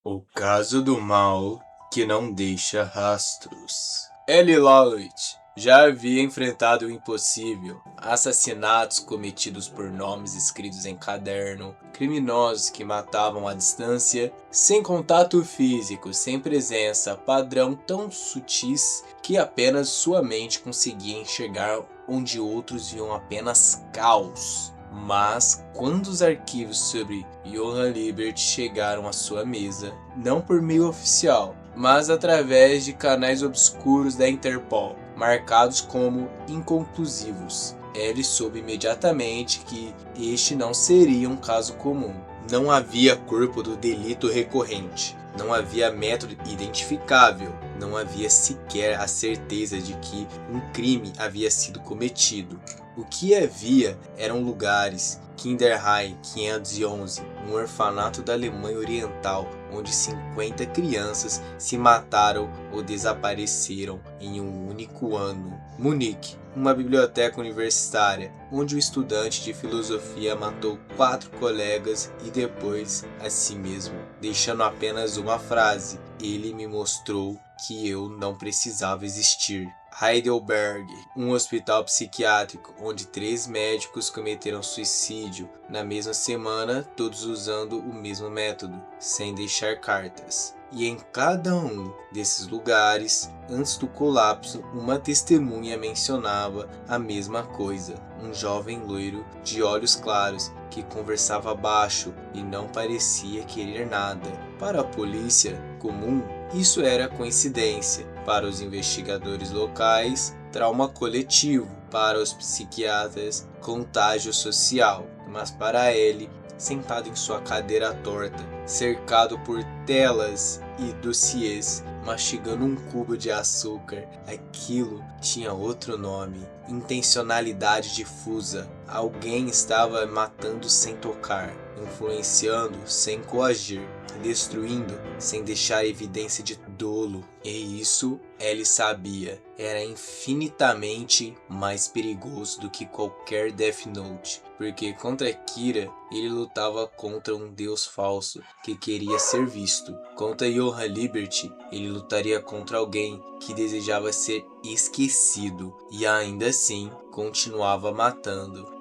O caso do mal que não deixa rastros. Ellie Lawlett já havia enfrentado o impossível, assassinatos cometidos por nomes escritos em caderno, criminosos que matavam à distância, sem contato físico, sem presença, padrão tão sutis que apenas sua mente conseguia enxergar onde outros viam apenas caos. Mas quando os arquivos sobre Johann Liebert chegaram à sua mesa, não por meio oficial, mas através de canais obscuros da Interpol, marcados como inconclusivos, ele soube imediatamente que este não seria um caso comum. Não havia corpo do delito recorrente, não havia método identificável, não havia sequer a certeza de que um crime havia sido cometido. O que havia eram lugares, Kinderheim 511, um orfanato da Alemanha Oriental, onde 50 crianças se mataram ou desapareceram em um único ano. Munique, uma biblioteca universitária, onde o estudante de filosofia matou 4 colegas e depois a si mesmo, deixando apenas uma frase: "Ele me mostrou que eu não precisava existir." Heidelberg, um hospital psiquiátrico onde 3 médicos cometeram suicídio na mesma semana, todos usando o mesmo método, sem deixar cartas. E em cada um desses lugares, antes do colapso, uma testemunha mencionava a mesma coisa: um jovem loiro de olhos claros que conversava baixo e não parecia querer nada. Para a polícia comum, isso era coincidência. Para os investigadores locais, trauma coletivo. Para os psiquiatras, contágio social. Mas para ele, sentado em sua cadeira torta, cercado por telas e dossiês, mastigando um cubo de açúcar, aquilo tinha outro nome: intencionalidade difusa. Alguém estava matando sem tocar, influenciando sem coagir, destruindo sem deixar evidência de dolo. E isso ele sabia, era infinitamente mais perigoso do que qualquer Death Note, porque contra Kira ele lutava contra um deus falso que queria ser visto. Contra Johann Liebert ele lutaria contra alguém que desejava ser esquecido e ainda assim continuava matando.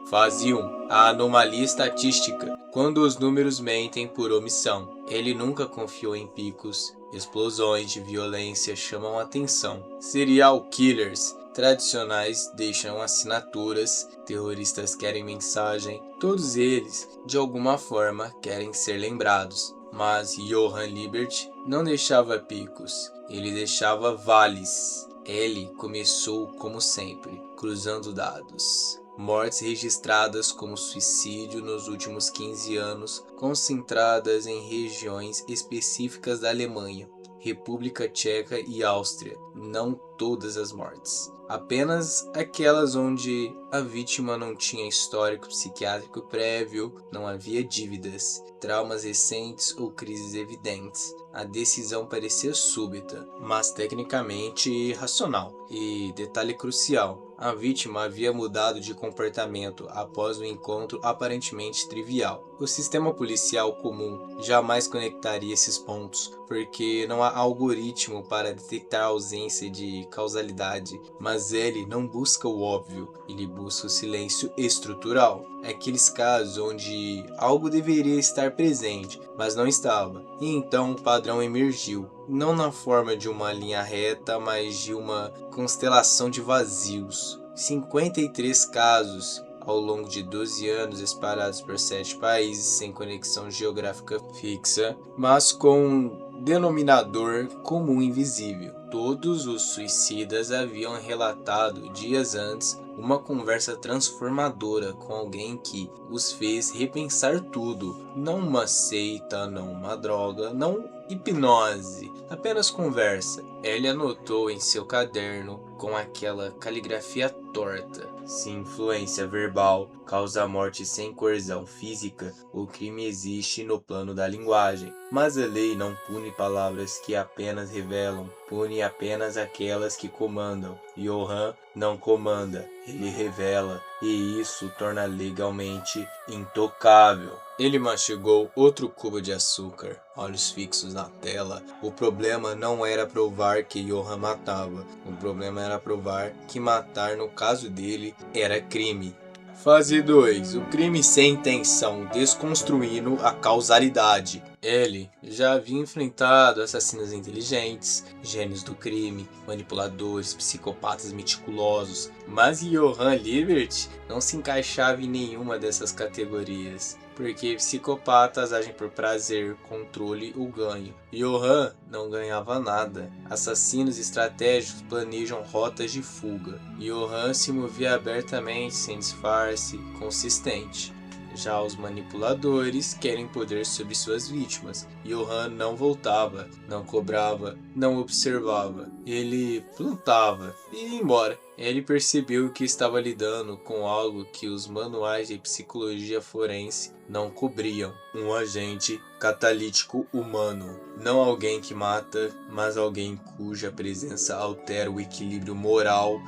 Fase 1. A anomalia estatística. Quando os números mentem por omissão. Ele nunca confiou em picos. Explosões de violência chamam atenção. Serial killers tradicionais deixam assinaturas. Terroristas querem mensagem. Todos eles, de alguma forma, querem ser lembrados. Mas Johann Liebert não deixava picos. Ele deixava vales. Ele começou como sempre, cruzando dados. Mortes registradas como suicídio nos últimos 15 anos, concentradas em regiões específicas da Alemanha, República Tcheca e Áustria. Não todas as mortes, apenas aquelas onde a vítima não tinha histórico psiquiátrico prévio, não havia dívidas, traumas recentes ou crises evidentes. A decisão parecia súbita, mas tecnicamente racional. E detalhe crucial: a vítima havia mudado de comportamento após um encontro aparentemente trivial. O sistema policial comum jamais conectaria esses pontos, porque não há algoritmo para detectar a ausência de causalidade. Mas ele não busca o óbvio, ele busca o silêncio estrutural. Aqueles casos onde algo deveria estar presente, mas não estava. E então o padrão emergiu, não na forma de uma linha reta, mas de uma constelação de vazios. 53 casos ao longo de 12 anos espalhados por 7 países sem conexão geográfica fixa, mas com um denominador comum invisível. Todos os suicidas haviam relatado dias antes uma conversa transformadora com alguém que os fez repensar tudo. Não uma seita, não uma droga, não hipnose, apenas conversa. Ele anotou em seu caderno com aquela caligrafia torta: se influência verbal causa a morte sem coerção física, o crime existe no plano da linguagem. Mas a lei não pune palavras que apenas revelam, pune apenas aquelas que comandam. Johann não comanda, ele revela, e isso o torna legalmente intocável. Ele mastigou outro cubo de açúcar, olhos fixos na tela. O problema não era provar que Johan matava, o problema era provar que matar no caso dele era crime. Fase 2. O crime sem intenção, desconstruindo a causalidade. Ele já havia enfrentado assassinos inteligentes, gênios do crime, manipuladores, psicopatas meticulosos, mas Johan Liebert não se encaixava em nenhuma dessas categorias, porque psicopatas agem por prazer, controle ou ganho. Johan não ganhava nada. Assassinos estratégicos planejam rotas de fuga. Johan se movia abertamente, sem disfarce, consistente. Já os manipuladores querem poder sobre suas vítimas. Johan não voltava, não cobrava, não observava. Ele plantava e ia embora. Ele percebeu que estava lidando com algo que os manuais de psicologia forense não cobriam. Um agente catalítico humano. Não alguém que mata, mas alguém cuja presença altera o equilíbrio moral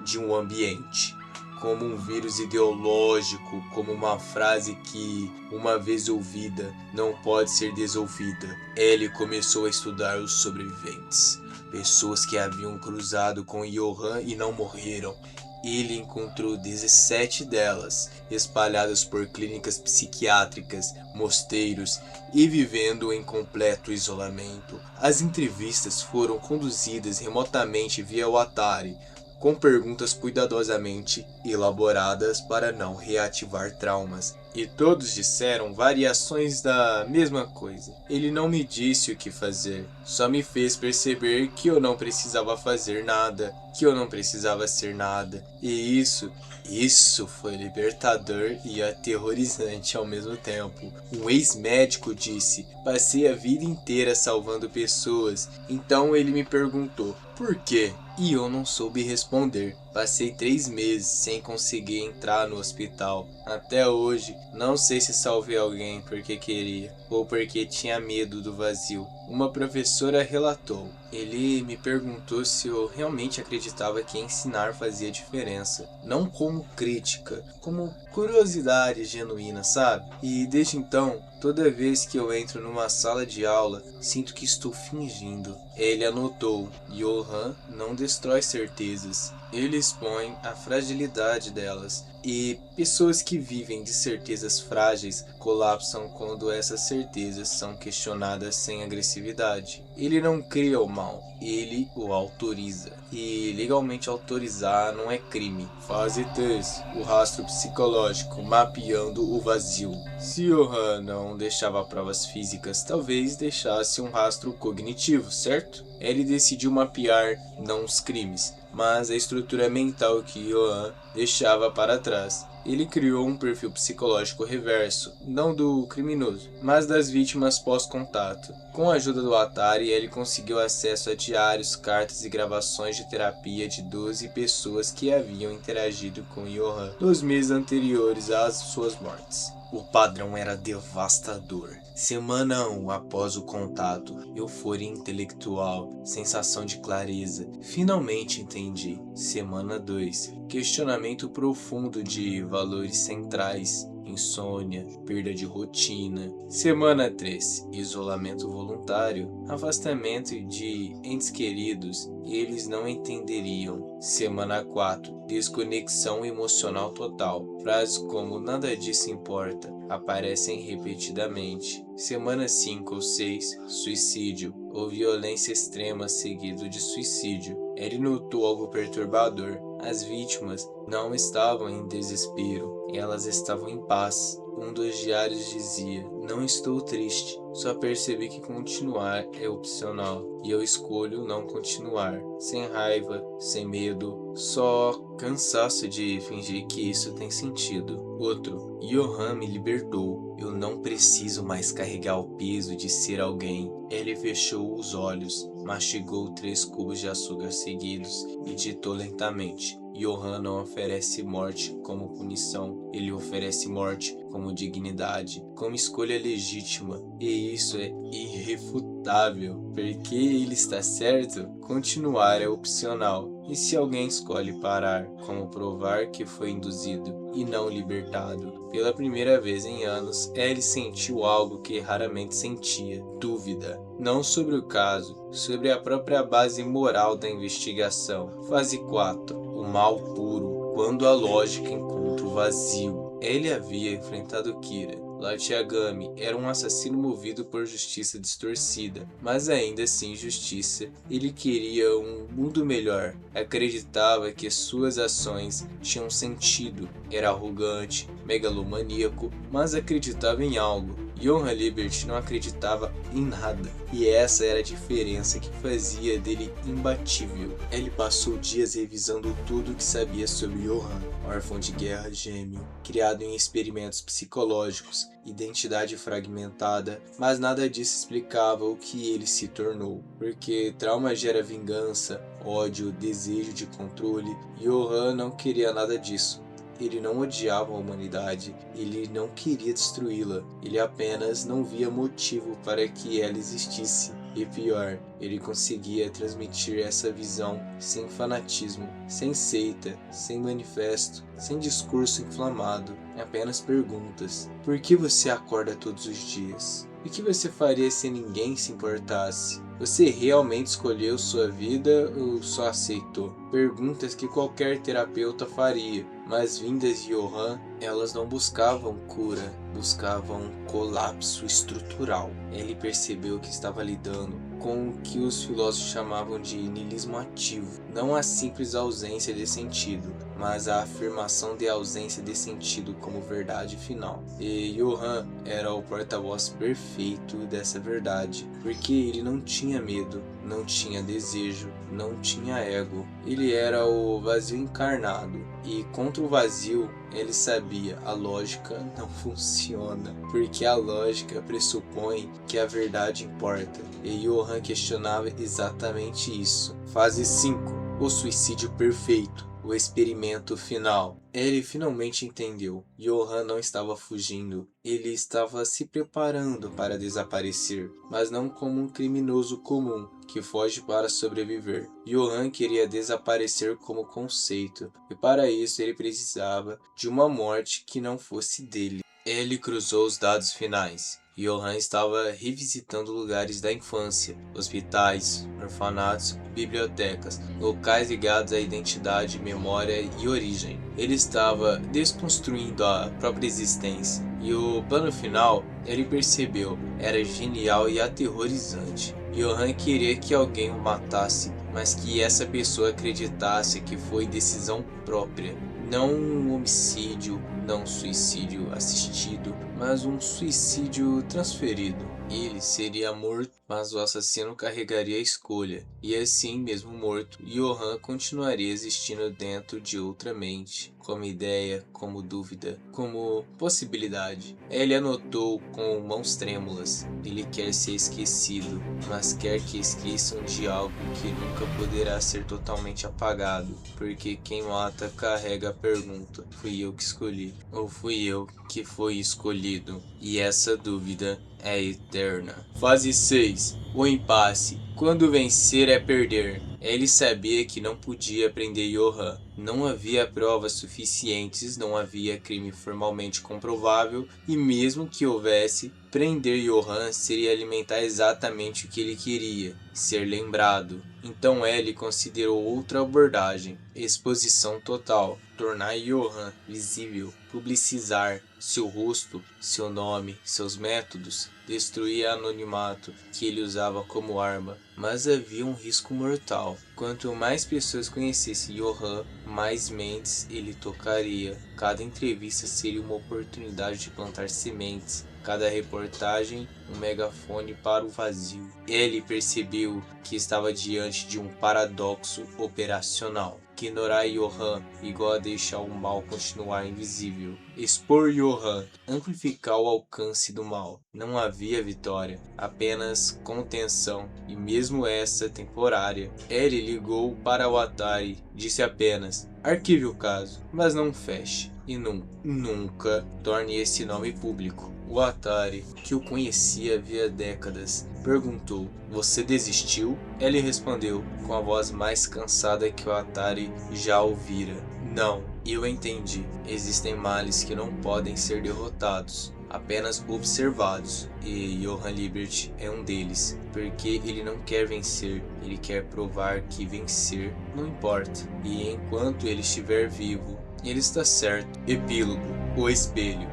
de um ambiente. Como um vírus ideológico, como uma frase que, uma vez ouvida, não pode ser desouvida. Ele começou a estudar os sobreviventes, pessoas que haviam cruzado com Johan e não morreram. Ele encontrou 17 delas, espalhadas por clínicas psiquiátricas, mosteiros e vivendo em completo isolamento. As entrevistas foram conduzidas remotamente via o Atari, com perguntas cuidadosamente elaboradas para não reativar traumas. E todos disseram variações da mesma coisa. Ele não me disse o que fazer, só me fez perceber que eu não precisava fazer nada, que eu não precisava ser nada. E isso foi libertador e aterrorizante ao mesmo tempo. Um ex-médico disse: passei a vida inteira salvando pessoas. Então ele me perguntou: por quê? E eu não soube responder. Passei 3 meses sem conseguir entrar no hospital. Até hoje, não sei se salvei alguém porque queria ou porque tinha medo do vazio. Uma professora relatou. Ele me perguntou se eu realmente acreditava que ensinar fazia diferença. Não como crítica, como curiosidade genuína, sabe? E desde então, toda vez que eu entro numa sala de aula, sinto que estou fingindo. Ele anotou: Johan não destrói certezas. Ele expõe a fragilidade delas. E pessoas que vivem de certezas frágeis colapsam quando essas certezas são questionadas sem agressividade. Ele não cria o mal, ele o autoriza. E legalmente autorizar não é crime. Fase 3. O rastro psicológico, mapeando o vazio. Se Johan não deixava provas físicas, talvez deixasse um rastro cognitivo, certo? Ele decidiu mapear não os crimes, mas a estrutura mental que Johan deixava para trás. Ele criou um perfil psicológico reverso, não do criminoso, mas das vítimas pós-contato. Com a ajuda do Atari, ele conseguiu acesso a diários, cartas e gravações de terapia de 12 pessoas que haviam interagido com Johan nos meses anteriores às suas mortes. O padrão era devastador. Semana 1 após o contato, euforia intelectual, sensação de clareza. Finalmente entendi. Semana 2, questionamento profundo de valores centrais, insônia, perda de rotina. Semana 3, isolamento voluntário, afastamento de entes queridos, eles não entenderiam. Semana 4, desconexão emocional total. Frases como nada disso importa aparecem repetidamente. Semana 5 ou 6, suicídio ou violência extrema seguido de suicídio. Ele notou algo perturbador. As vítimas não estavam em desespero, elas estavam em paz. Um dos diários dizia: não estou triste, só percebi que continuar é opcional e eu escolho não continuar. Sem raiva, sem medo, só cansaço de fingir que isso tem sentido. Outro: Johan me libertou, eu não preciso mais carregar o peso de ser alguém. Ele fechou os olhos, mastigou 3 cubos de açúcar seguidos e ditou lentamente: Johan não oferece morte como punição, ele oferece morte como dignidade, como escolha legítima. E isso é irrefutável, porque ele está certo, continuar é opcional. E se alguém escolhe parar, como provar que foi induzido e não libertado? Pela primeira vez em anos, Ellie sentiu algo que raramente sentia: dúvida. Não sobre o caso, sobre a própria base moral da investigação. Fase 4. O mal puro, quando a lógica encontra o vazio. Ele havia enfrentado Kira. Light Yagami era um assassino movido por justiça distorcida, mas ainda sem justiça, ele queria um mundo melhor. Acreditava que suas ações tinham sentido. Era arrogante, megalomaníaco, mas acreditava em algo. Johann Liebert não acreditava em nada, e essa era a diferença que fazia dele imbatível. Ele passou dias revisando tudo o que sabia sobre Johann, órfão de guerra gêmeo, criado em experimentos psicológicos, identidade fragmentada, mas nada disso explicava o que ele se tornou, porque trauma gera vingança, ódio, desejo de controle. Johann não queria nada disso. Ele não odiava a humanidade, ele não queria destruí-la, ele apenas não via motivo para que ela existisse. E pior, ele conseguia transmitir essa visão sem fanatismo, sem seita, sem manifesto, sem discurso inflamado, apenas perguntas. Por que você acorda todos os dias? O que você faria se ninguém se importasse? Você realmente escolheu sua vida ou só aceitou? Perguntas que qualquer terapeuta faria, mas vindas de Johann, elas não buscavam cura, buscavam colapso estrutural. Ele percebeu que estava lidando com o que os filósofos chamavam de niilismo ativo, não a simples ausência de sentido, mas a afirmação de ausência de sentido como verdade final. E Johann era o porta-voz perfeito dessa verdade, porque ele não tinha medo, não tinha desejo, não tinha ego. Ele era o vazio encarnado, e contra o vazio ele sabia: a lógica não funciona, porque a lógica pressupõe que a verdade importa. E Johann questionava exatamente isso. Fase 5. O suicídio perfeito. O experimento final. Ele finalmente entendeu. Johann não estava fugindo. Ele estava se preparando para desaparecer, mas não como um criminoso comum que foge para sobreviver. Johann queria desaparecer como conceito, e para isso ele precisava de uma morte que não fosse dele. Ele cruzou os dados finais. Johann estava revisitando lugares da infância, hospitais, orfanatos, bibliotecas, locais ligados à identidade, memória e origem. Ele estava desconstruindo a própria existência, e o plano final, ele percebeu, era genial e aterrorizante. Johann queria que alguém o matasse, mas que essa pessoa acreditasse que foi decisão própria. Não um homicídio, não um suicídio assistido, mas um suicídio transferido. Ele seria morto, mas o assassino carregaria a escolha, e assim, mesmo morto, Johann continuaria existindo dentro de outra mente, como ideia, como dúvida, como possibilidade. Ele anotou com mãos trêmulas: ele quer ser esquecido, mas quer que esqueçam de algo que nunca poderá ser totalmente apagado, porque quem mata carrega a pergunta: fui eu que escolhi, ou fui eu que fui escolhido? E essa dúvida é eterna. Fase 6. O impasse. Quando vencer é perder. Ele sabia que não podia prender Johann. Não havia provas suficientes, não havia crime formalmente comprovável, e mesmo que houvesse, prender Johann seria alimentar exatamente o que ele queria: ser lembrado. Então ele considerou outra abordagem: exposição total, tornar Johann visível, publicizar seu rosto, seu nome, seus métodos, destruir o anonimato que ele usava como arma. Mas havia um risco mortal. Quanto mais pessoas conhecessem Johann, mais mentes ele tocaria. Cada entrevista seria uma oportunidade de plantar sementes. Cada reportagem, um megafone para o vazio. Ele percebeu que estava diante de um paradoxo operacional. Ignorar Johann igual a deixar o mal continuar invisível. Expor Johann, amplificar o alcance do mal. Não havia vitória, apenas contenção, e mesmo essa temporária. Ele ligou para o Atari, disse apenas: arquive o caso, mas não feche. E nunca torne esse nome público. O Atari, que o conhecia havia décadas, perguntou: "Você desistiu?" Ele respondeu com a voz mais cansada que o Atari já ouvira: "Não, eu entendi. Existem males que não podem ser derrotados, apenas observados, e Johann Liebert é um deles, porque ele não quer vencer, ele quer provar que vencer não importa, e enquanto ele estiver vivo, ele está certo." Epílogo: O Espelho.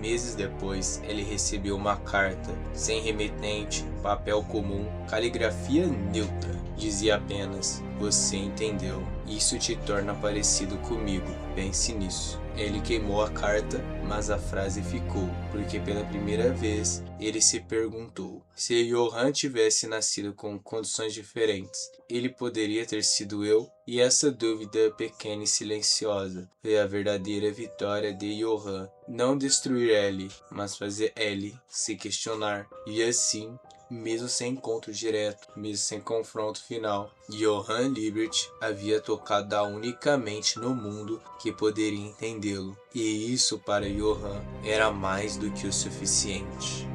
Meses depois, ele recebeu uma carta, sem remetente, papel comum, caligrafia neutra. Dizia apenas: "Você entendeu. Isso te torna parecido comigo. Pense nisso." Ele queimou a carta, mas a frase ficou, porque pela primeira vez ele se perguntou: se Johann tivesse nascido com condições diferentes, ele poderia ter sido eu? E essa dúvida pequena e silenciosa foi a verdadeira vitória de Johann. Não destruir Ellie, mas fazer Ellie se questionar. E assim, mesmo sem encontro direto, mesmo sem confronto final, Johann Liebert havia tocado a única mente no mundo que poderia entendê-lo. E isso para Johann era mais do que o suficiente.